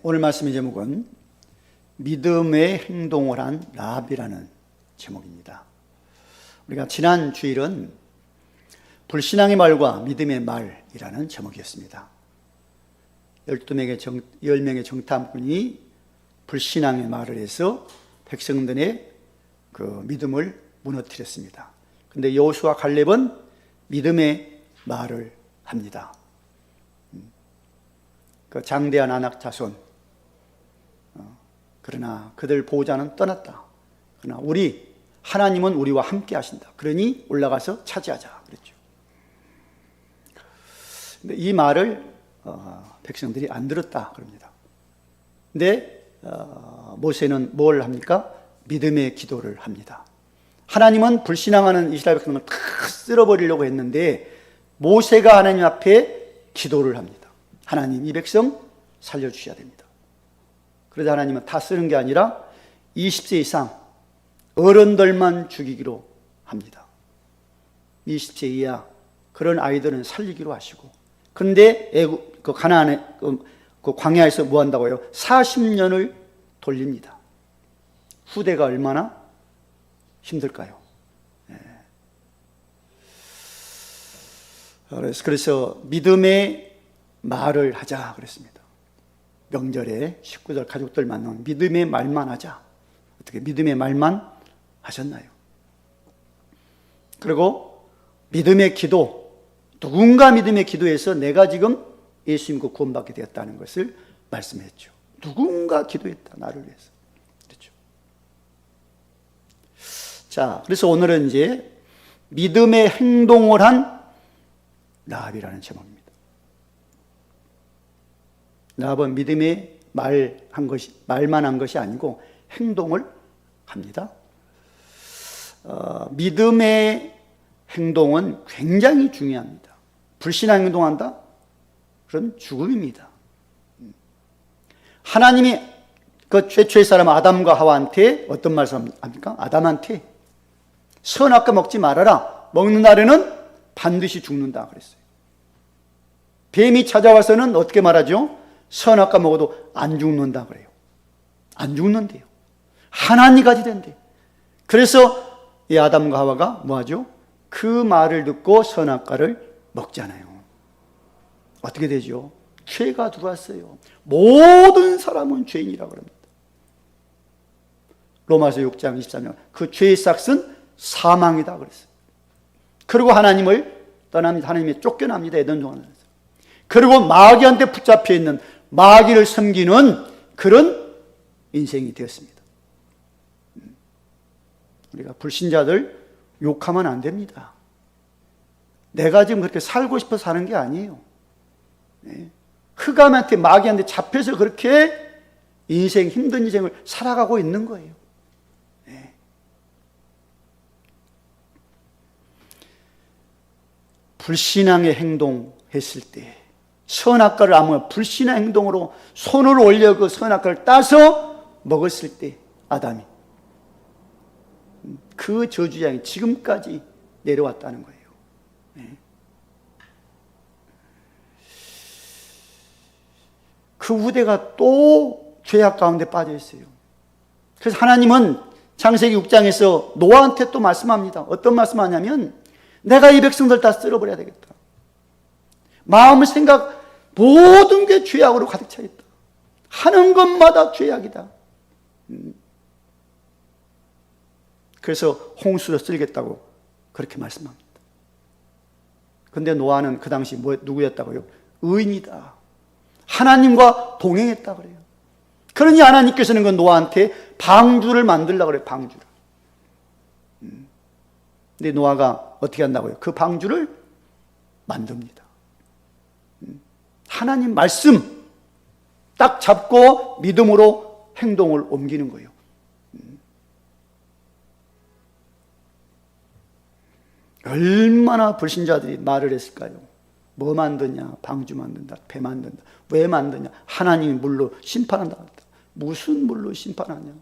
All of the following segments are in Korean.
오늘 말씀의 제목은 믿음의 행동을 한 라합이라는 제목입니다. 우리가 지난 주일은 불신앙의 말과 믿음의 말이라는 제목이었습니다. 10명의 정탐꾼이 불신앙의 말을 해서 백성들의 그 믿음을 무너뜨렸습니다. 그런데 여호수아 갈렙은 믿음의 말을 합니다. 그 장대한 아낙 자손, 그러나 그들 보호자는 떠났다. 그러나 하나님은 우리와 함께 하신다. 그러니 올라가서 차지하자 그랬죠. 근데 이 말을 백성들이 안 들었다 그럽니다. 근데 모세는 뭘 합니까? 믿음의 기도를 합니다. 하나님은 불신앙하는 이스라엘 백성을 다 쓸어버리려고 했는데 모세가 하나님 앞에 기도를 합니다. 하나님, 이 백성 살려주셔야 됩니다. 그러자 하나님은 다 쓰는 게 아니라 20세 이상 어른들만 죽이기로 합니다. 20세 이하 그런 아이들은 살리기로 하시고, 그런데 그 가나안의 그 광야에서 뭐 한다고요? 40년을 돌립니다. 후대가 얼마나 힘들까요? 그래서 믿음의 말을 하자 그랬습니다. 명절에 식구들, 가족들 만나면 믿음의 말만 하자. 어떻게 믿음의 말만 하셨나요? 그리고 믿음의 기도, 누군가 믿음의 기도에서 내가 지금 예수 믿고 구원받게 되었다는 것을 말씀했죠. 누군가 기도했다, 나를 위해서. 그렇죠. 자, 그래서 오늘은 이제 믿음의 행동을 한 라합이라는 제목입니다. 라합은 믿음의 말만 한 것이 아니고 행동을 합니다. 믿음의 행동은 굉장히 중요합니다. 불신앙 행동한다? 그럼 죽음입니다. 하나님이 그 최초의 사람 아담과 하와한테 어떤 말씀 합니까? 아담한테 선악과 먹지 말아라. 먹는 날에는 반드시 죽는다 그랬어요. 뱀이 찾아와서는 어떻게 말하죠? 선악과 먹어도 안 죽는다 그래요. 안 죽는데요. 하나님 가지 된대요. 그래서 이 아담과 하와가 뭐하죠? 그 말을 듣고 선악과를 먹잖아요. 어떻게 되죠? 죄가 들어왔어요. 모든 사람은 죄인이라고 합니다. 로마서 6장 23절 그 죄의 삭은 사망이다 그랬어요. 그리고 하나님을 떠납니다. 하나님이 쫓겨납니다. 에덴 동안에서. 그리고 마귀한테 붙잡혀 있는 마귀를 섬기는 그런 인생이 되었습니다. 우리가 불신자들 욕하면 안 됩니다. 내가 지금 그렇게 살고 싶어서 사는 게 아니에요. 흑암한테 마귀한테 잡혀서 그렇게 힘든 인생을 살아가고 있는 거예요. 불신앙의 행동했을 때 선악과를 아무 불신의 행동으로 손을 올려 그 선악과를 따서 먹었을 때 아담이 그 저주장이 지금까지 내려왔다는 거예요. 그 후대가 또 죄악 가운데 빠져 있어요. 그래서 하나님은 창세기 6장에서 노아한테 또 말씀합니다. 어떤 말씀하냐면 내가 이 백성들 다 쓸어버려야 되겠다. 마음, 생각 모든 게 죄악으로 가득 차 있다. 하는 것마다 죄악이다. 그래서 홍수로 쓸겠다고 그렇게 말씀합니다. 그런데 노아는 그 당시 누구였다고요? 의인이다. 하나님과 동행했다 그래요. 그러니 하나님께서는 그 노아한테 방주를 만들려고 그래요. 방주를. 근데 노아가 어떻게 한다고요? 그 방주를 만듭니다. 하나님 말씀 딱 잡고 믿음으로 행동을 옮기는 거예요. 얼마나 불신자들이 말을 했을까요? 뭐 만드냐? 방주 만든다. 배 만든다. 왜 만드냐? 하나님이 물로 심판한다. 무슨 물로 심판하냐?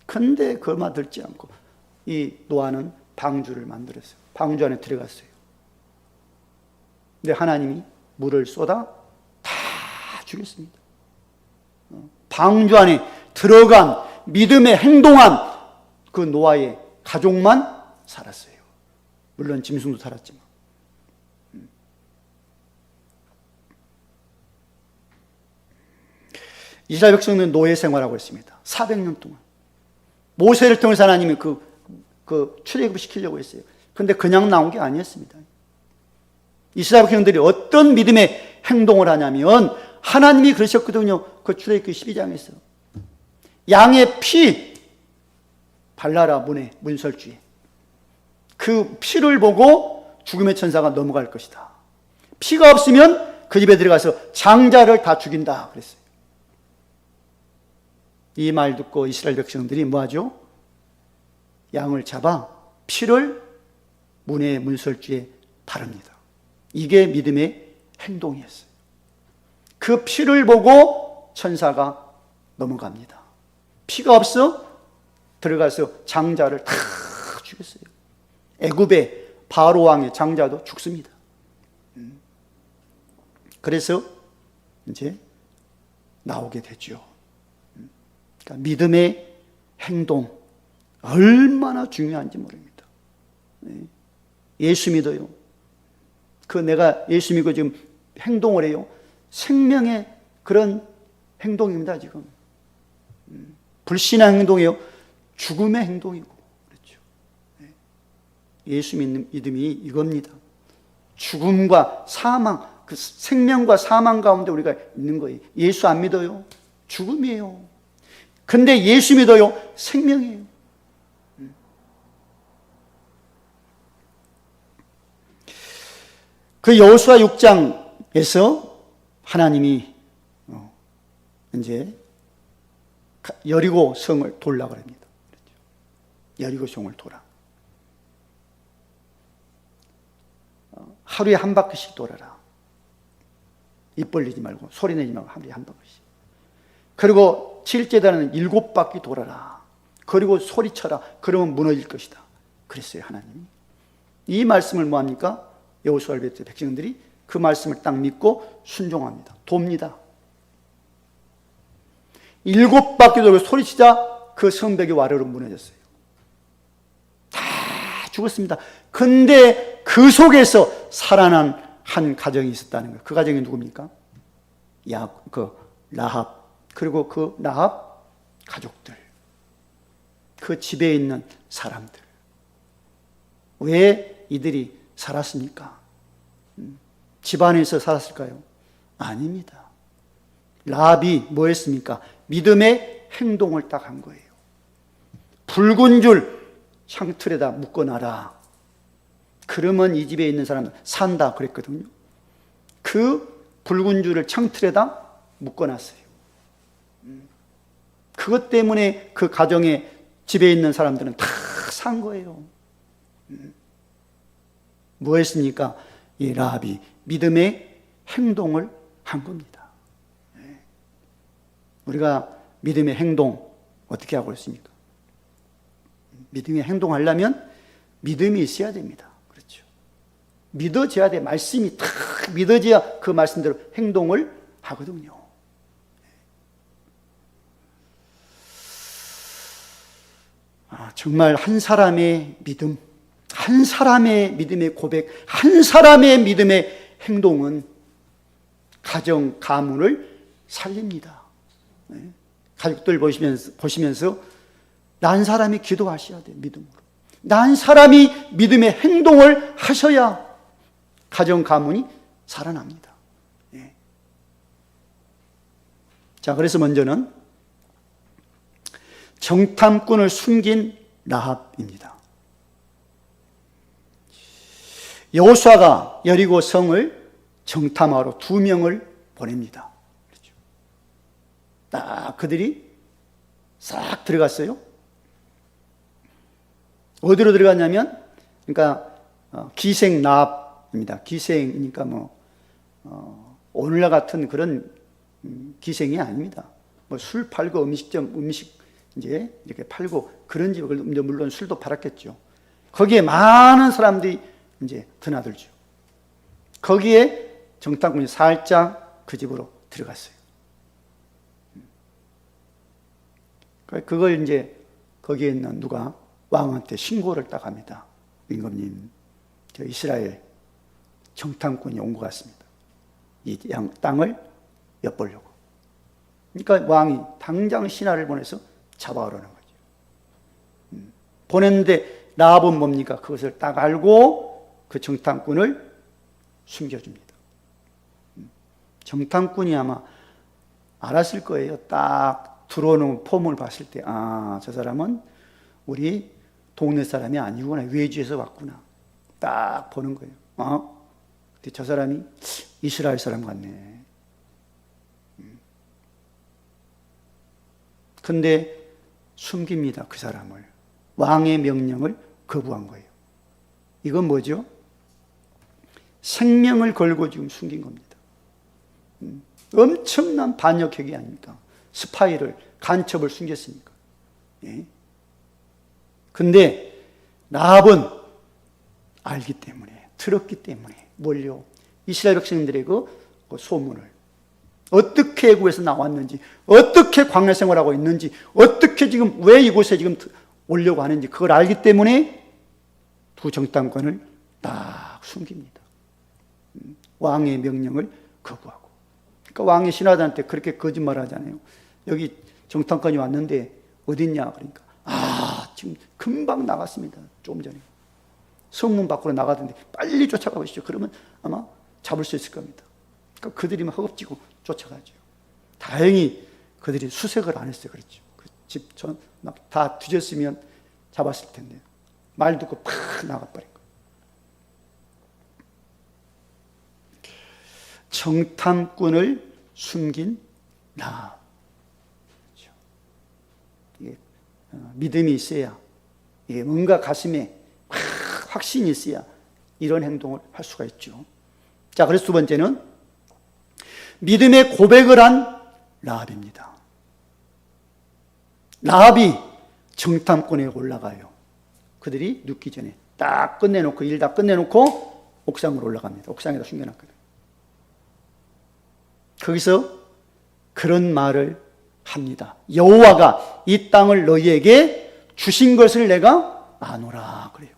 근데 그 말 듣지 않고 이 노아는 방주를 만들었어요. 방주 안에 들어갔어요. 근데 하나님이 물을 쏟아 다 죽였습니다. 방주 안에 들어간 믿음의 행동한 그 노아의 가족만 살았어요. 물론 짐승도 살았지만. 이스라엘 백성은 노예 생활하고 있습니다. 400년 동안. 모세를 통해서 하나님이 출애굽을 시키려고 했어요. 그런데 그냥 나온 게 아니었습니다. 이스라엘 백성들이 어떤 믿음의 행동을 하냐면 하나님이 그러셨거든요. 그 출애굽기 12장에서 양의 피 발라라 문에 문설주에 그 피를 보고 죽음의 천사가 넘어갈 것이다. 피가 없으면 그 집에 들어가서 장자를 다 죽인다 그랬어요. 이 말 듣고 이스라엘 백성들이 뭐하죠? 양을 잡아 피를 문의 문설주에 바릅니다. 이게 믿음의 행동이었어요. 그 피를 보고 천사가 넘어갑니다. 피가 없어 들어가서 장자를 다 죽였어요. 애굽의 바로 왕의 장자도 죽습니다. 그래서 이제 나오게 되죠. 그러니까 믿음의 행동 얼마나 중요한지 모릅니다. 예수 믿어요. 내가 예수 믿고 지금 행동을 해요. 생명의 그런 행동입니다, 지금. 불신앙 행동이에요. 죽음의 행동이고, 그렇죠. 예수 믿는 믿음이 이겁니다. 죽음과 사망, 그 생명과 사망 가운데 우리가 있는 거예요. 예수 안 믿어요? 죽음이에요. 근데 예수 믿어요? 생명이에요. 그 여호수아 6장에서 하나님이 이제 여리고 성을 돌라 그럽니다. 여리고 성을 돌아. 하루에 한 바퀴씩 돌아라. 입 벌리지 말고 소리 내지 말고 하루에 한 바퀴씩. 그리고 7제단은 7바퀴 돌아라. 그리고 소리쳐라. 그러면 무너질 것이다. 그랬어요, 하나님이. 이 말씀을 뭐합니까? 여호수아 백성들이 그 말씀을 딱 믿고 순종합니다. 돕니다. 7바퀴 돌고 소리치자 그 성벽이 와르르 무너졌어요. 다 죽었습니다. 근데 그 속에서 살아난 한 가정이 있었다는 거예요. 그 가정이 누굽니까? 라합. 그리고 그 라합 가족들. 그 집에 있는 사람들. 왜 이들이 살았습니까? 집안에서 살았을까요? 아닙니다. 라합이 뭐 했습니까? 믿음의 행동을 딱 한 거예요. 붉은 줄 창틀에다 묶어놔라. 그러면 이 집에 있는 사람은 산다 그랬거든요. 그 붉은 줄을 창틀에다 묶어놨어요. 그것 때문에 그 가정에 집에 있는 사람들은 다 산 거예요. 뭐 했습니까? 이 라합이 믿음의 행동을 한 겁니다. 우리가 믿음의 행동 어떻게 하고 있습니까? 믿음의 행동하려면 믿음이 있어야 됩니다. 그렇죠. 믿어져야 돼. 말씀이 딱 믿어져야 그 말씀대로 행동을 하거든요. 정말 한 사람의 믿음, 한 사람의 믿음의 고백, 한 사람의 믿음의 행동은 가정, 가문을 살립니다. 가족들 보시면서 난 사람이 기도하셔야 돼요. 믿음으로. 난 사람이 믿음의 행동을 하셔야 가정, 가문이 살아납니다. 자, 그래서 먼저는 정탐꾼을 숨긴 라합입니다. 여호수아가 여리고 성을 정탐하러 2명을 보냅니다. 딱 그들이 싹 들어갔어요. 어디로 들어갔냐면, 그러니까 기생 라합입니다. 기생이니까 오늘날 같은 그런 기생이 아닙니다. 술 팔고 음식 이제 이렇게 팔고 그런 집을 물론 술도 팔았겠죠. 거기에 많은 사람들이 이제 드나들죠. 거기에 정탐꾼이 살짝 그 집으로 들어갔어요. 그걸 이제 거기에 있는 누가 왕한테 신고를 딱 합니다. 임금님, 저 이스라엘 정탐꾼이 온 것 같습니다. 이 땅을 엿보려고. 그러니까 왕이 당장 신하를 보내서 잡아오라는 거죠. 보냈는데 라합은 뭡니까? 그것을 딱 알고 그 정탐꾼을 숨겨줍니다. 정탐꾼이 아마 알았을 거예요. 딱 들어오는 폼을 봤을 때, 아, 저 사람은 우리 동네 사람이 아니구나. 외지에서 왔구나. 딱 보는 거예요. 근데 저 사람이 이스라엘 사람 같네. 근데 숨깁니다. 그 사람을. 왕의 명령을 거부한 거예요. 이건 뭐죠? 생명을 걸고 지금 숨긴 겁니다. 엄청난 반역행위 아닙니까? 스파이를, 간첩을 숨겼으니까. 예? 근데 라합은 알기 때문에, 들었기 때문에 몰려 이스라엘 백성들의 그 소문을 어떻게 애국에서 나왔는지, 어떻게 광야 생활하고 있는지, 어떻게 지금 왜 이곳에 지금 오려고 하는지 그걸 알기 때문에 두 정탐관을 딱 숨깁니다. 왕의 명령을 거부하고. 그러니까 왕이 신하들한테 그렇게 거짓말 하잖아요. 여기 정탐관이 왔는데 어딨냐? 그러니까 지금 금방 나갔습니다. 조금 전에. 성문 밖으로 나가던데 빨리 쫓아가 보시죠. 그러면 아마 잡을 수 있을 겁니다. 그러니까 그들이 막 허겁지고 쫓아가죠. 다행히 그들이 수색을 안 했어요. 그렇죠. 그 집 막 다 뒤졌으면 잡았을 텐데 말 듣고 팍 나가버린 거예요. 정탐꾼을 숨긴 라합. 그렇죠. 이게 믿음이 있어야, 이게 뭔가 가슴에 확신이 있어야 이런 행동을 할 수가 있죠. 자, 그래서 두 번째는 믿음의 고백을 한 라합입니다. 라합이 정탐꾼에 올라가요. 그들이 눕기 전에 딱 끝내놓고, 일 다 끝내놓고 옥상으로 올라갑니다. 옥상에다 숨겨놨거든요. 거기서 그런 말을 합니다. 여호와가 이 땅을 너희에게 주신 것을 내가 아노라 그래요.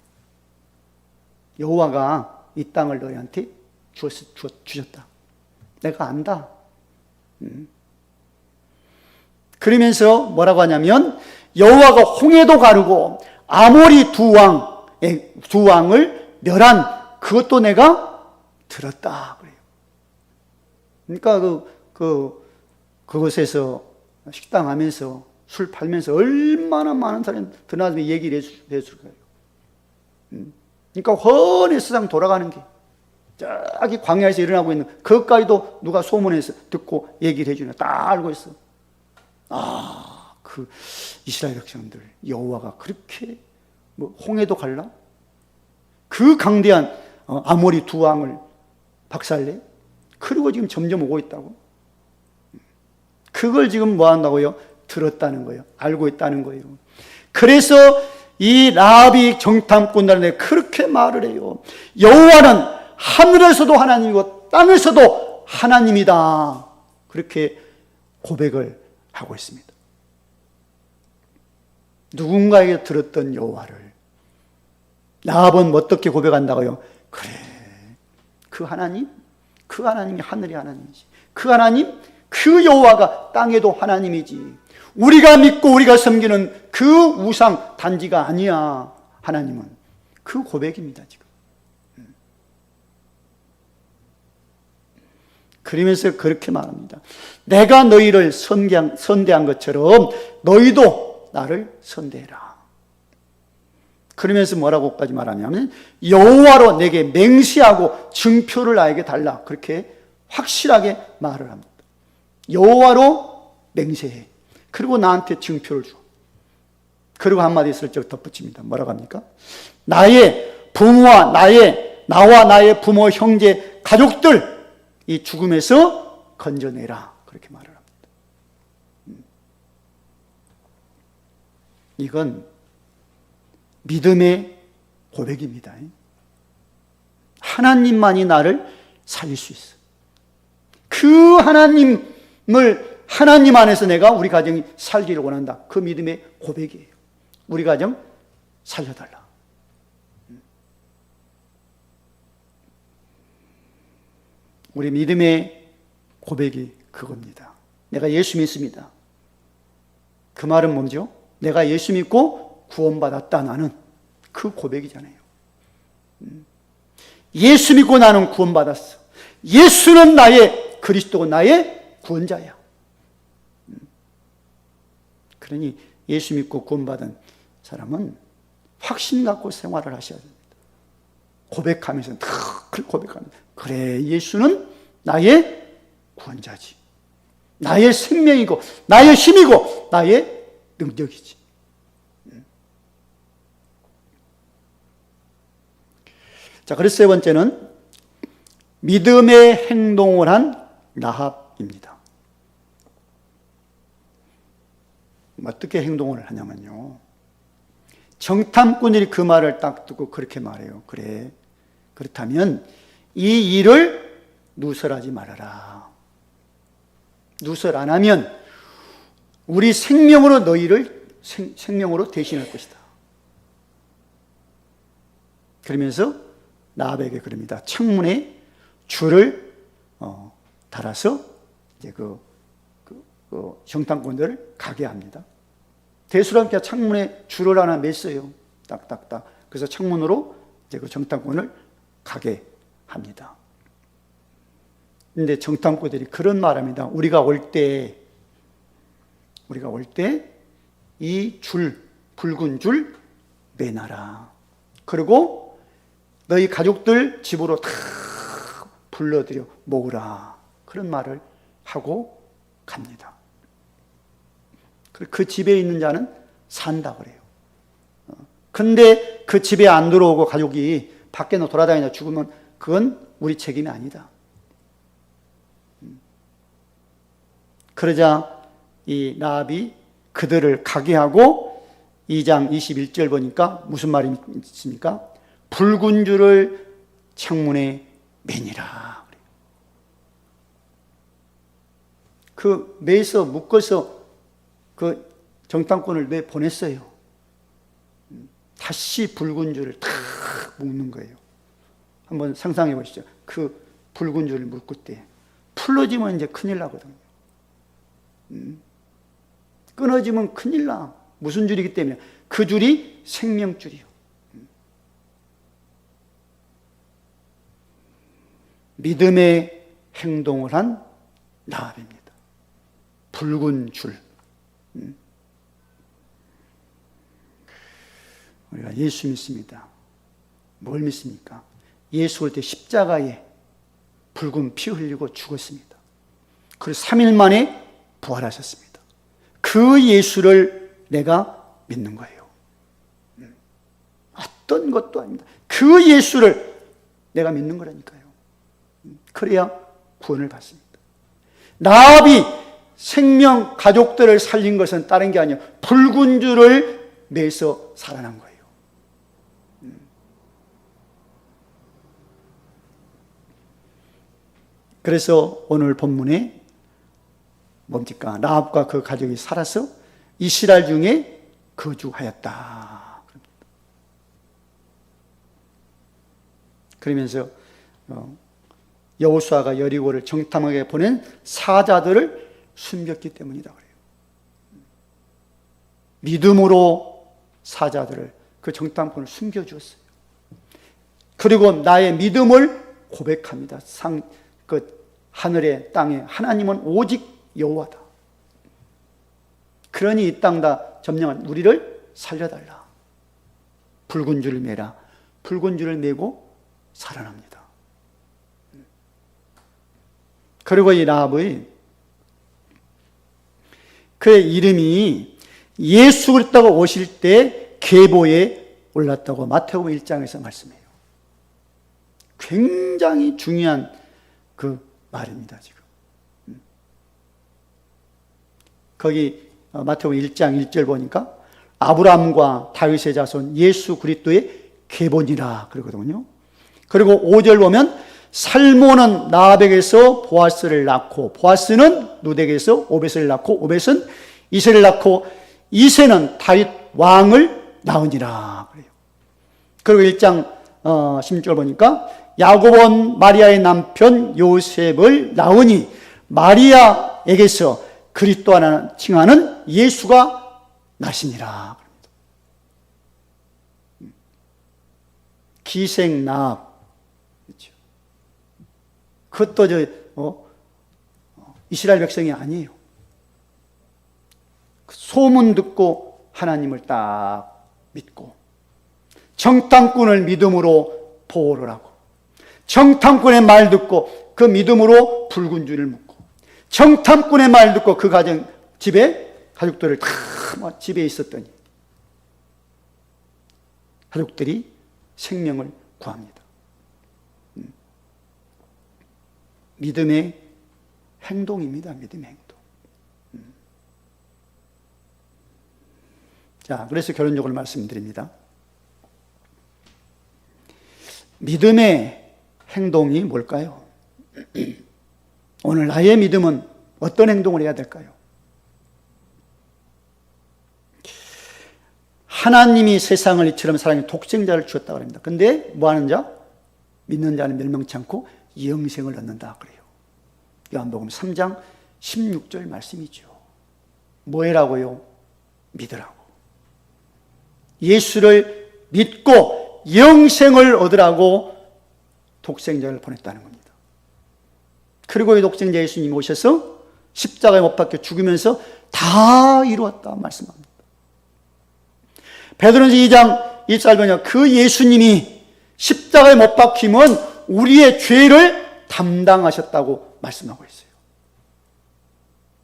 여호와가 이 땅을 너희한테 주셨다. 내가 안다. 그러면서 뭐라고 하냐면 여호와가 홍해도 가르고 아모리 두 왕을 멸한 그것도 내가 들었다 그래요. 그러니까 그곳에서 식당 하면서 술 팔면서 얼마나 많은 사람이 드나들며 얘기를 해줄까요? 그러니까 훤히 세상 돌아가는 게 저기 광야에서 일어나고 있는 그것까지도 누가 소문에서 듣고 얘기를 해주네. 다 알고 있어. 그 이스라엘 백성들 여호와가 그렇게 홍해도 갈라? 그 강대한 아모리 두 왕을 박살내? 그리고 지금 점점 오고 있다고? 그걸 지금 뭐 한다고요? 들었다는 거예요. 알고 있다는 거예요. 그래서 이 라합이 정탐꾼들한테 그렇게 말을 해요. 여호와는 하늘에서도 하나님이고 땅에서도 하나님이다. 그렇게 고백을 하고 있습니다. 누군가에게 들었던 여호와를 라합은 어떻게 고백한다고요? 그래, 그 하나님이 하늘의 하나님이지. 그 하나님, 그 여호와가 땅에도 하나님이지. 우리가 믿고 우리가 섬기는 그 우상 단지가 아니야. 하나님은. 그 고백입니다, 지금. 그러면서 그렇게 말합니다. 내가 너희를 선대한 것처럼 너희도 나를 선대해라. 그러면서 뭐라고까지 말하냐면 여호와로 내게 맹세하고 증표를 나에게 달라. 그렇게 확실하게 말을 합니다. 여호와로 맹세해. 그리고 나한테 증표를 줘. 그리고 한마디 슬쩍 덧붙입니다. 뭐라고 합니까? 나의 부모와 나와 나의 부모, 형제, 가족들 이 죽음에서 건져내라. 그렇게 말을 합니다. 이건 믿음의 고백입니다. 하나님만이 나를 살릴 수 있어. 그 하나님 안에서 내가 우리 가정이 살기를 원한다. 그 믿음의 고백이에요. 우리 가정 살려달라. 우리 믿음의 고백이 그겁니다. 내가 예수 믿습니다. 그 말은 뭐죠? 내가 예수 믿고 구원받았다, 나는. 그 고백이잖아요. 예수 믿고 나는 구원받았어. 예수는 나의 그리스도고 나의 구원자야. 그러니 예수 믿고 구원받은 사람은 확신 갖고 생활을 하셔야 됩니다. 고백하면서 늘 고백합니다. 그래, 예수는 나의 구원자지. 나의 생명이고 나의 힘이고 나의 능력이지. 자, 그래서 세 번째는 믿음의 행동을 한 라합입니다. 어떻게 행동을 하냐면요, 정탐꾼들이 그 말을 딱 듣고 그렇게 말해요. 그래, 그렇다면 이 일을 누설하지 말아라. 누설 안 하면 우리 생명으로 너희를 생명으로 대신할 것이다. 그러면서 라합에게 그럽니다. 창문에 줄을 달아서 이제 그 정탐꾼들을 가게 합니다. 대수롭게 창문에 줄을 하나 맸어요. 딱딱딱. 그래서 창문으로 이제 그 정탐꾼을 가게 합니다. 근데 정탐꾼들이 그런 말합니다. 우리가 올 때 이 줄, 붉은 줄 매놔라. 그리고 너희 가족들 집으로 다 불러들여 모으라. 그런 말을 하고 갑니다. 그 집에 있는 자는 산다 그래요. 근데 그 집에 안 들어오고 가족이 밖에 돌아다니다 죽으면 그건 우리 책임이 아니다. 그러자 이 라합이 그들을 가게 하고 2장 21절 보니까 무슨 말이 있습니까? 붉은 줄을 창문에 매니라. 그 매서 묶어서 그 정탐꾼을 내 보냈어요. 다시 붉은 줄을 탁 묶는 거예요. 한번 상상해 보시죠. 그 붉은 줄을 묶을 때 풀어지면 이제 큰일 나거든요. 끊어지면 큰일 나. 무슨 줄이기 때문에? 그 줄이 생명줄이요. 믿음의 행동을 한 라합입니다. 붉은 줄. 우리가 예수 믿습니다. 뭘 믿습니까? 예수 올 때 십자가에 붉은 피 흘리고 죽었습니다. 그리고 3일 만에 부활하셨습니다. 그 예수를 내가 믿는 거예요. 어떤 것도 아닙니다. 그 예수를 내가 믿는 거라니까요. 그래야 구원을 받습니다. 라합이 생명 가족들을 살린 것은 다른 게 아니에요. 붉은 줄을 매서 살아난 거예요. 그래서 오늘 본문에 뭡니까? 라합과 그 가족이 살아서 이스라엘 중에 거주하였다. 그러면서 여호수아가 여리고를 정탐하게 보낸 사자들을 숨겼기 때문이다 그래요. 믿음으로 사자들을, 그 정탐꾼을 숨겨주었어요. 그리고 나의 믿음을 고백합니다. 하늘에 땅에 하나님은 오직 여호와다. 그러니 이 땅 다 점령한 우리를 살려달라. 붉은 줄을 매라. 붉은 줄을 매고 살아납니다. 그리고 이 라합의 그의 이름이 예수 그리스도가 오실 때 계보에 올랐다고 마태복음 1장에서 말씀해요. 굉장히 중요한 그 말입니다. 지금 거기 마태복음 1장 1절 보니까 아브라함과 다윗의 자손 예수 그리스도의 계본이라 그러거든요. 그리고 5절 보면 살모는 나백에서 보아스를 낳고, 보아스는 누덱에서 오벳을 낳고, 오벳은 이세를 낳고, 이세는 다윗 왕을 낳으니라 그래요. 그리고 1장 16절 보니까 야곱은 마리아의 남편 요셉을 낳으니 마리아에게서 그리스도 하나 칭하는 예수가 나시니라. 기생나합, 그렇죠. 그것도 이스라엘 백성이 아니에요. 소문 듣고 하나님을 딱 믿고, 정탐꾼을 믿음으로 보호를 하고, 정탐꾼의 말 듣고 그 믿음으로 붉은 줄을 묶고, 정탐꾼의 말 듣고 그 집에 가족들을 다 집에 있었더니 가족들이 생명을 구합니다. 믿음의 행동입니다. 믿음의 행동. 자, 그래서 결론적으로 말씀드립니다. 믿음의 행동이 뭘까요? 오늘 나의 믿음은 어떤 행동을 해야 될까요? 하나님이 세상을 이처럼 사랑해 독생자를 주었다고 합니다. 근데 뭐 하는 자? 믿는 자는 멸망치 않고 영생을 얻는다 그래요. 요한복음 3장 16절 말씀이죠. 뭐 해라고요? 믿으라고. 예수를 믿고 영생을 얻으라고 독생자를 보냈다는 겁니다. 그리고 이 독생자 예수님이 오셔서 십자가에 못 박혀 죽으면서 다 이루었다 말씀합니다. 베드로전서 2장 1절 보면 그 예수님이 십자가에 못 박히면 우리의 죄를 담당하셨다고 말씀하고 있어요.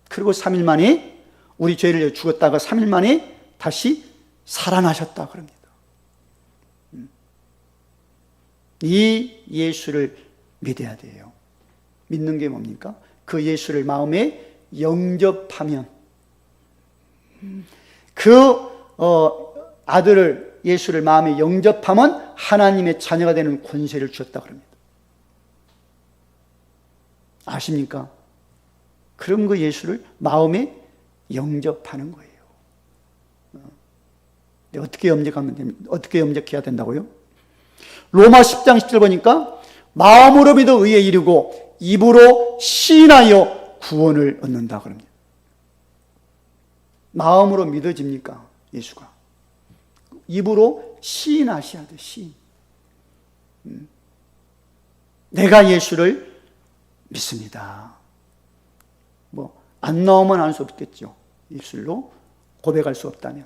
그리고 3일 만에 우리 죄를 죽었다가 3일 만에 다시 살아나셨다 그럽니다. 이 예수를 믿어야 돼요. 믿는 게 뭡니까? 그 예수를 마음에 영접하면, 아들을 예수를 마음에 영접하면 하나님의 자녀가 되는 권세를 주었다 그럽니다. 아십니까? 그럼 그 예수를 마음에 영접하는 거예요. 어떻게 영접해야 된다고요? 로마 10장 10절 보니까 마음으로 믿어 의에 이르고 입으로 시인하여 구원을 얻는다 그럽니다. 마음으로 믿어집니까? 예수가. 입으로 시인하셔야 돼. 시인. 내가 예수를 믿습니다. 안 나오면 알 수 없겠죠. 입술로 고백할 수 없다면.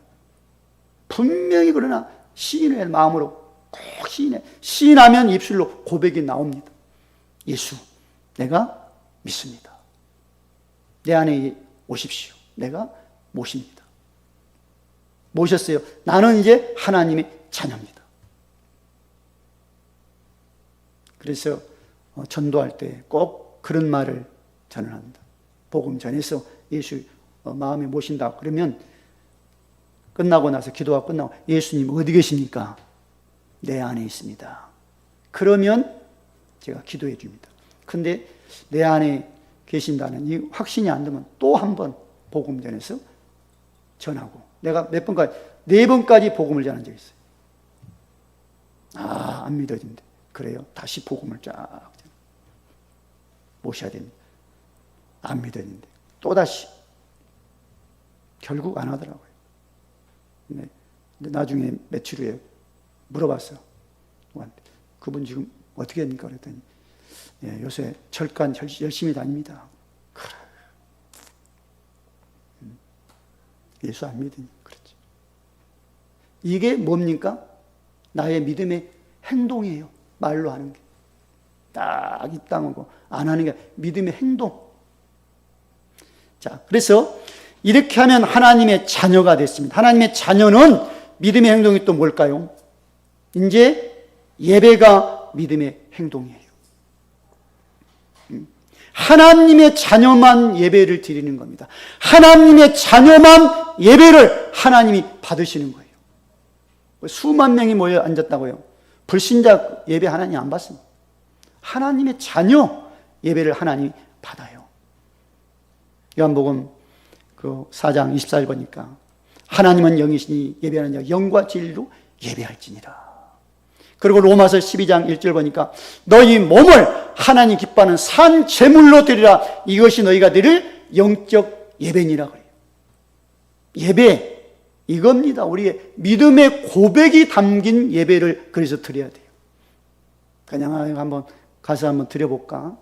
분명히 그러나 시인해, 마음으로 꼭 시인해. 시인하면 입술로 고백이 나옵니다. 예수, 내가 믿습니다. 내 안에 오십시오. 내가 모십니다. 모셨어요. 나는 이제 하나님의 자녀입니다. 그래서 전도할 때 꼭 그런 말을 저는 합니다. 복음 전해서 예수 마음에 모신다 그러면 끝나고 나서 기도가 끝나고 예수님 어디 계십니까? 내 안에 있습니다. 그러면 제가 기도해 줍니다. 근데 내 안에 계신다는 이 확신이 안 되면 또 한 번 복음 전해서 전하고, 내가 몇 번까지, 4번까지 복음을 전한 적이 있어요. 안 믿어진대. 그래요. 다시 복음을 쫙 모셔야 됩니다. 안 믿어진대. 또다시. 결국 안 하더라고요. 근데 나중에 며칠 후에 물어봤어요. 그분 지금 어떻게 됩니까? 그랬더니 요새 절간 열심히 다닙니다. 그래. 예수 안 믿으니 그렇지. 이게 뭡니까? 나의 믿음의 행동이에요. 말로 하는 게. 딱 입당하고 안 하는 게 믿음의 행동. 자, 그래서 이렇게 하면 하나님의 자녀가 됐습니다. 하나님의 자녀는 믿음의 행동이 또 뭘까요? 이제 예배가 믿음의 행동이에요. 하나님의 자녀만 예배를 드리는 겁니다. 하나님의 자녀만 예배를 하나님이 받으시는 거예요. 수만 명이 모여 앉았다고요. 불신자 예배 하나님 안 받습니다. 하나님의 자녀 예배를 하나님이 받아요. 요한복음 그 4장 24절 보니까 하나님은 영이시니 예배하는 자 영과 진리로 예배할지니라. 그리고 로마서 12장 1절 보니까 너희 몸을 하나님 기뻐하는 산 제물로 드리라. 이것이 너희가 드릴 영적 예배니라 그래요. 예배 이겁니다. 우리의 믿음의 고백이 담긴 예배를 그래서 드려야 돼요. 그냥 한번 가서 한번 드려볼까?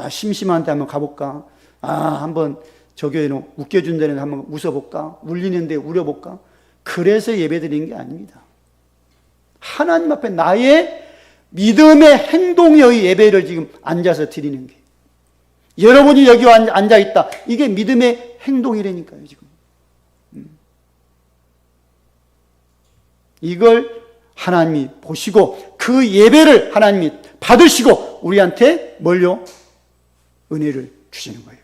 심심한데 한번 가볼까? 한번 저 교회는 웃겨준다는 데 한번 웃어볼까? 울리는데 울려볼까? 그래서 예배 드리는 게 아닙니다. 하나님 앞에 나의 믿음의 행동의 예배를 지금 앉아서 드리는 게. 여러분이 여기 앉아있다. 이게 믿음의 행동이라니까요, 지금. 이걸 하나님이 보시고 그 예배를 하나님이 받으시고 우리한테 뭘요? 은혜를 주시는 거예요.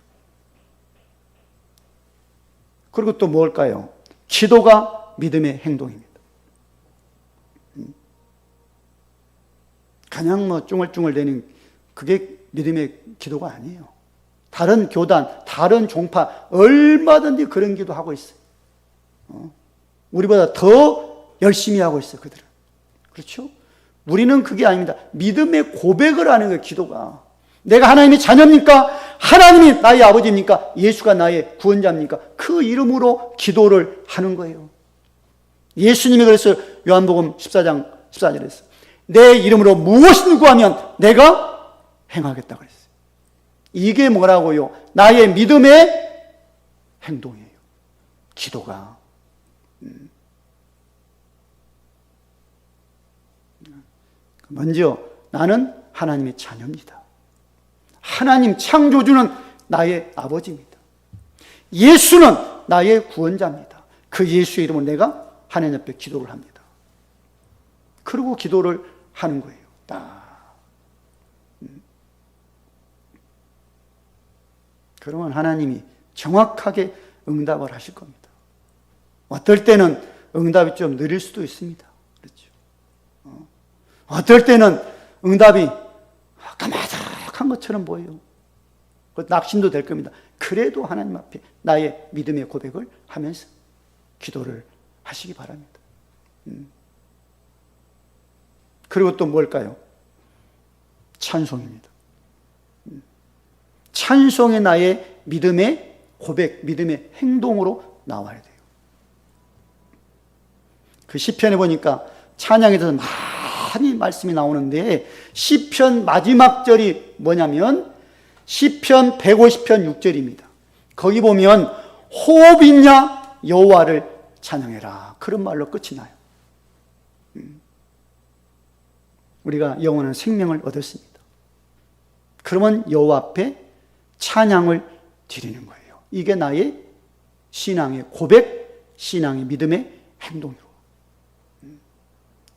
그리고 또 뭘까요? 기도가 믿음의 행동입니다. 그냥 뭐 쭝얼쭝얼대는 그게 믿음의 기도가 아니에요. 다른 교단, 다른 종파 얼마든지 그런 기도하고 있어요. 우리보다 더 열심히 하고 있어요, 그들은. 그렇죠? 우리는 그게 아닙니다. 믿음의 고백을 하는 거예요, 기도가. 내가 하나님의 자녀입니까? 하나님이 나의 아버지입니까? 예수가 나의 구원자입니까? 그 이름으로 기도를 하는 거예요. 예수님이 그래서 요한복음 14장 14절에 했어요. 내 이름으로 무엇을 구하면 내가 행하겠다 그랬어요. 이게 뭐라고요? 나의 믿음의 행동이에요. 기도가. 먼저 나는 하나님의 자녀입니다. 하나님 창조주는 나의 아버지입니다. 예수는 나의 구원자입니다. 그 예수의 이름으로 내가 하나님 앞에 기도를 합니다. 그리고 기도를 하는 거예요. 그러면 하나님이 정확하게 응답을 하실 겁니다. 어떨 때는 응답이 좀 느릴 수도 있습니다. 그렇죠. 어떨 때는 응답이 까마득한 것처럼 보여요. 낙심도 될 겁니다. 그래도 하나님 앞에 나의 믿음의 고백을 하면서 기도를 하시기 바랍니다. 그리고 또 뭘까요? 찬송입니다. 찬송이 나의 믿음의 고백, 믿음의 행동으로 나와야 돼요. 그 시편에 보니까 찬양에 대해서 많이 말씀이 나오는데 시편 마지막 절이 뭐냐면 시편 150편 6절입니다. 거기 보면 호흡 있냐 여호와를 찬양해라. 그런 말로 끝이 나요. 우리가 영원한 생명을 얻었습니다. 그러면 여호와 앞에 찬양을 드리는 거예요. 이게 나의 신앙의 고백, 신앙의 믿음의 행동이고.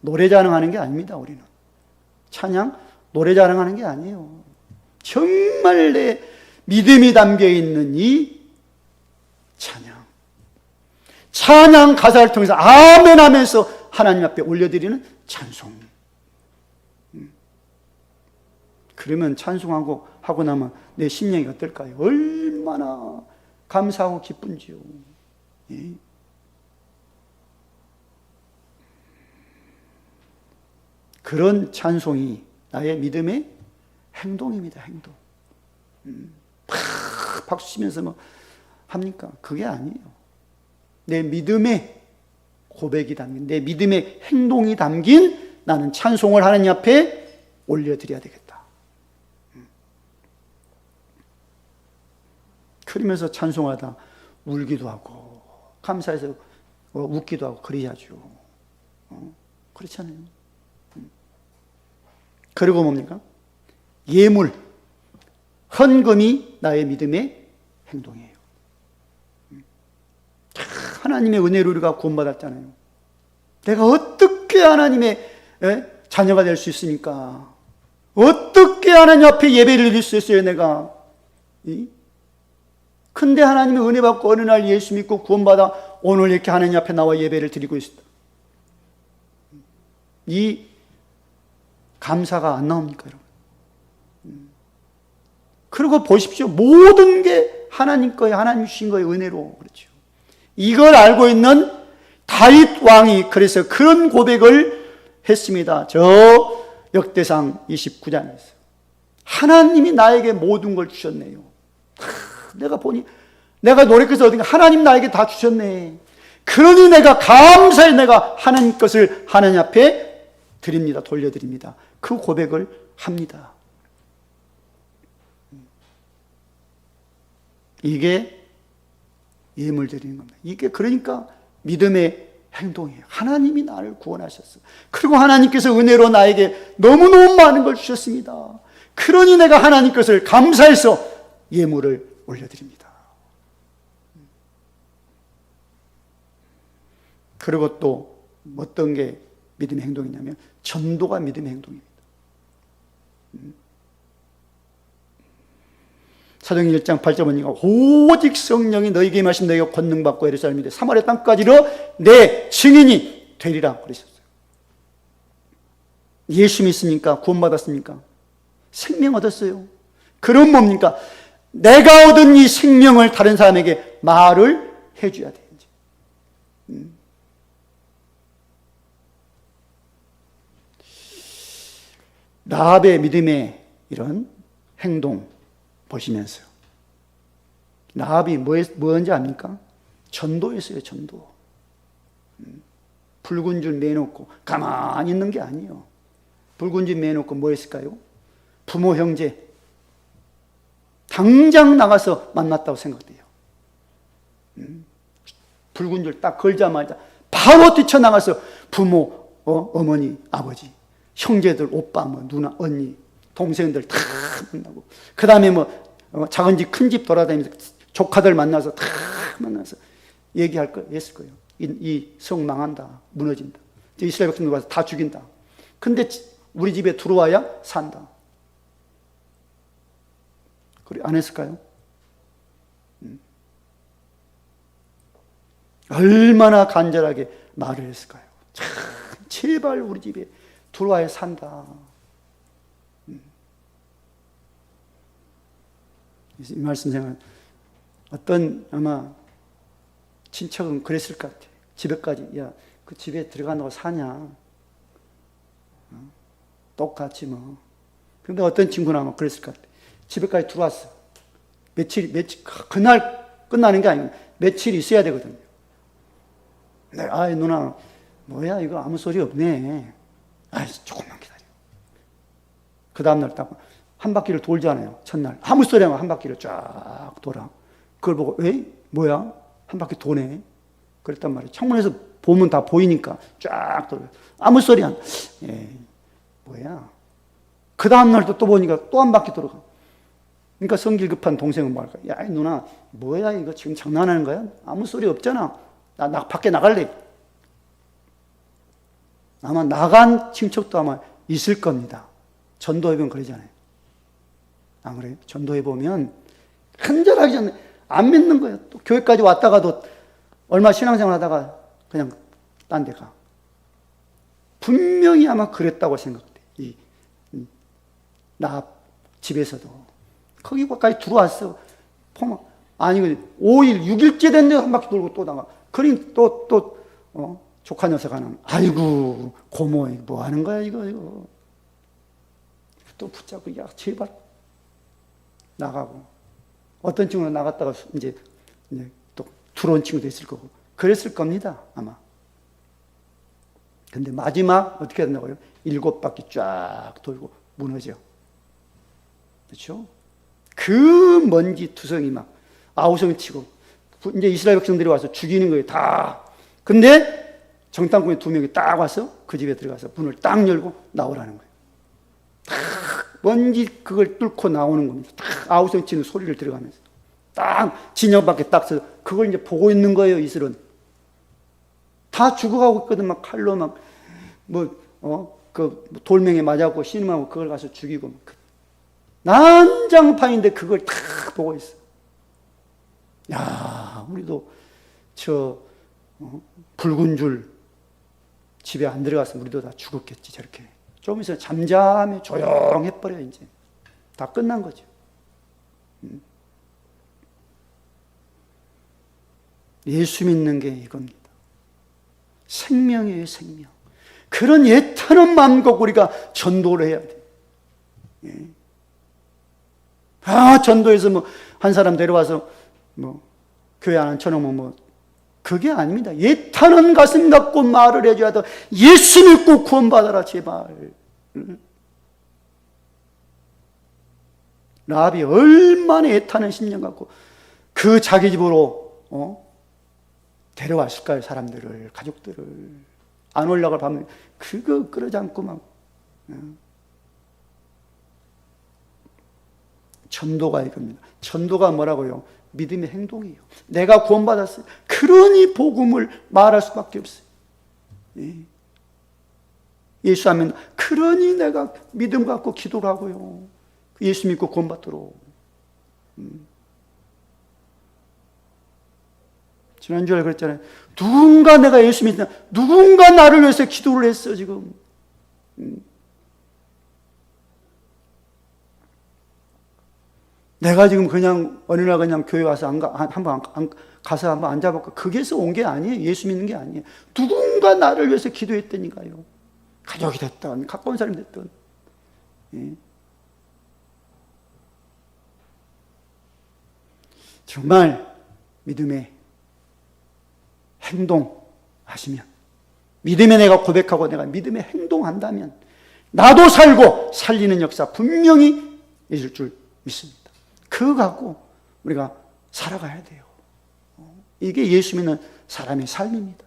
노래 자랑하는 게 아닙니다, 우리는. 찬양, 노래 자랑하는 게 아니에요. 정말 내 믿음이 담겨 있는 이 찬양. 찬양 가사를 통해서 아멘 하면서 하나님 앞에 올려드리는 찬송. 그러면 찬송하고 하고 나면 내 심령이 어떨까요? 얼마나 감사하고 기쁜지요. 예. 그런 찬송이 나의 믿음의 행동입니다. 행동. 박수 치면서 뭐 합니까? 그게 아니에요. 내 믿음의 고백이 담긴, 내 믿음의 행동이 담긴 나는 찬송을 하나님 앞에 올려드려야 되겠다. 그러면서 찬송하다 울기도 하고 감사해서 웃기도 하고 그래야죠. 그렇잖아요. 그리고 뭡니까? 예물, 헌금이 나의 믿음의 행동이에요. 하나님의 은혜로 우리가 구원받았잖아요. 내가 어떻게 하나님의 자녀가 될 수 있습니까? 어떻게 하나님 앞에 예배를 드릴 수 있어요, 내가? 근데 하나님의 은혜 받고 어느 날 예수 믿고 구원받아 오늘 이렇게 하나님 앞에 나와 예배를 드리고 있습니다. 이 감사가 안 나옵니까, 여러분? 그리고 보십시오. 모든 게 하나님 거예요. 하나님 주신 거예요. 은혜로. 그렇죠. 이걸 알고 있는 다윗 왕이 그래서 그런 고백을 했습니다. 저 역대상 29장에서. 하나님이 나에게 모든 걸 주셨네요. 내가 보니, 내가 노력해서 얻은 게 하나님 나에게 다 주셨네. 그러니 내가 감사해 내가 하나님 것을 하나님 앞에 드립니다. 돌려드립니다. 그 고백을 합니다. 이게 예물 드리는 겁니다. 이게 그러니까 믿음의 행동이에요. 하나님이 나를 구원하셨어. 그리고 하나님께서 은혜로 나에게 너무너무 많은 걸 주셨습니다. 그러니 내가 하나님 것을 감사해서 예물을 올려드립니다. 그리고 또 어떤 게 믿음의 행동이냐면 전도가 믿음의 행동입니다. 사도행전 1장 8절 보니까 오직 성령이 너희에게 임하시면 너희가 권능받고 예루살렘에 사마리아 땅까지로 내 증인이 되리라 그러셨어요. 예수 믿습니까? 구원받았습니까? 생명 얻었어요. 그럼 뭡니까? 내가 얻은 이 생명을 다른 사람에게 말을 해줘야 돼요. 라합의 믿음의 이런 행동 보시면서요. 라합이 뭐였는지 압니까? 전도였어요. 전도. 붉은 줄 매놓고 가만히 있는 게 아니에요. 붉은 줄 매놓고 뭐 했을까요? 부모 형제 당장 나가서 만났다고 생각돼요. 붉은 줄 딱 걸자마자 바로 뛰쳐나가서 부모, 어머니, 아버지, 형제들, 오빠, 뭐 누나, 언니, 동생들 다 만나고, 그 다음에 뭐 작은 집, 큰 집 돌아다니면서 조카들 만나서 다 만나서 얘기할 거, 했을 거예요. 이 성 망한다, 무너진다. 이스라엘 백성들 와서 다 죽인다. 근데 우리 집에 들어와야 산다. 그래, 안 했을까요? 얼마나 간절하게 말을 했을까요? 참, 제발 우리 집에 들어와야 산다. 이 말씀 생각, 어떤 아마 친척은 그랬을 것 같아. 집에까지, 야, 그 집에 들어간다고 사냐? 똑같이 뭐. 근데 어떤 친구는 아마 그랬을 것 같아. 집에까지 들어왔어. 며칠, 그날 끝나는 게 아니고 며칠 있어야 되거든요. 네, 아이, 누나, 뭐야, 이거 아무 소리 없네. 아이, 조금만 기다려. 그 다음날 딱 한 바퀴를 돌잖아요. 첫날. 아무 소리 안 하고 한 바퀴를 쫙 돌아. 그걸 보고, 에이, 뭐야? 한 바퀴 도네. 그랬단 말이에요. 창문에서 보면 다 보이니까 쫙 돌아. 아무 소리 안, 에이, 뭐야? 그 다음날도 또 보니까 또 한 바퀴 돌아가. 그러니까 성질 급한 동생은 뭐 할까? 야, 누나, 뭐야, 이거 지금 장난하는 거야? 아무 소리 없잖아. 나 밖에 나갈래. 아마 나간 친척도 아마 있을 겁니다. 전도해보면 그러잖아요. 안 그래요? 전도해보면 간절하기 전에 안 믿는 거예요. 또 교회까지 왔다가도 얼마 신앙생활 하다가 그냥 딴 데 가. 분명히 아마 그랬다고 생각돼. 나 집에서도. 거기까지 들어왔어. 아니, 5일, 6일째 됐는데 한 바퀴 돌고 또 나가. 그러니 조카 녀석 하나는, 아이고, 고모, 뭐 하는 거야, 이거. 또 붙잡고, 야, 제발. 나가고. 어떤 친구는 나갔다가 이제 또 들어온 친구도 있을 거고. 그랬을 겁니다, 아마. 근데 마지막, 어떻게 된다고요? 7바퀴 쫙 돌고 무너져. 그렇죠? 그 먼지 투성이 막 아우성 치고, 이제 이스라엘 백성들이 와서 죽이는 거예요, 다. 근데 정탐꾼이 2명이 딱 와서 그 집에 들어가서 문을 딱 열고 나오라는 거예요. 딱 먼지 그걸 뚫고 나오는 겁니다. 딱 아우성 치는 소리를 들어가면서 딱 진영 밖에 딱 서서 그걸 이제 보고 있는 거예요, 이슬은. 다 죽어가고 있거든. 막 칼로 막 그 돌멩이에 맞아갖고 신음하고 그걸 가서 죽이고. 난장판인데 그걸 다 보고 있어. 야, 우리도 붉은 줄 집에 안 들어갔으면 우리도 다 죽었겠지. 저렇게 좀 있으면 잠잠해 조용해버려. 이제 다 끝난 거죠. 예수 믿는 게 이겁니다. 생명이에요, 생명. 그런 애타는 마음 갖고 우리가 전도를 해야 돼. 예. 전도해서 뭐 한 사람 데려와서 뭐 교회 안 쳐놓으면 뭐 그게 아닙니다. 애타는 가슴 갖고 말을 해줘야 돼. 예수 믿고 구원받아라 제발. 라합이 얼마나 애타는 심령 갖고 그 자기 집으로 데려왔을까요? 사람들을, 가족들을. 안 올라갈 밤에 그거 끌어지 않고 막. 전도가 이겁니다. 전도가 뭐라고요? 믿음의 행동이에요. 내가 구원받았어요. 그러니 복음을 말할 수밖에 없어요. 예수 하면 그러니 내가 믿음 갖고 기도를 하고요. 예수 믿고 구원받도록. 지난주에 그랬잖아요. 누군가 내가 예수 믿다. 누군가 나를 위해서 기도를 했어 지금. 내가 지금 그냥 어느 날 그냥 교회 와서 한번 가서 한번 앉아볼까? 그게서 온 게 아니에요. 예수 믿는 게 아니에요. 누군가 나를 위해서 기도했다니까요. 가족이 됐든 가까운 사람이 됐든. 예. 정말 믿음의 행동하시면, 믿음에 내가 고백하고 내가 믿음의 행동한다면 나도 살고 살리는 역사 분명히 있을 줄 믿습니다. 그거 갖고 우리가 살아가야 돼요. 이게 예수 믿는 사람의 삶입니다.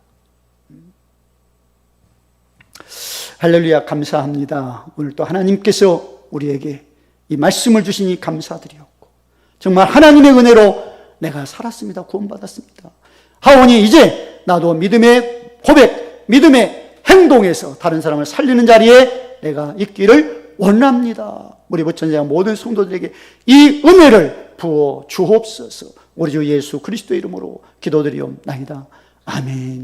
할렐루야, 감사합니다. 오늘 또 하나님께서 우리에게 이 말씀을 주시니 감사드리옵고, 정말 하나님의 은혜로 내가 살았습니다. 구원받았습니다. 하오니 이제 나도 믿음의 고백, 믿음의 행동에서 다른 사람을 살리는 자리에 내가 있기를 원합니다. 우리 부천자 모든 성도들에게 이 은혜를 부어 주옵소서. 우리 주 예수 그리스도 이름으로 기도드리옵나이다. 아멘.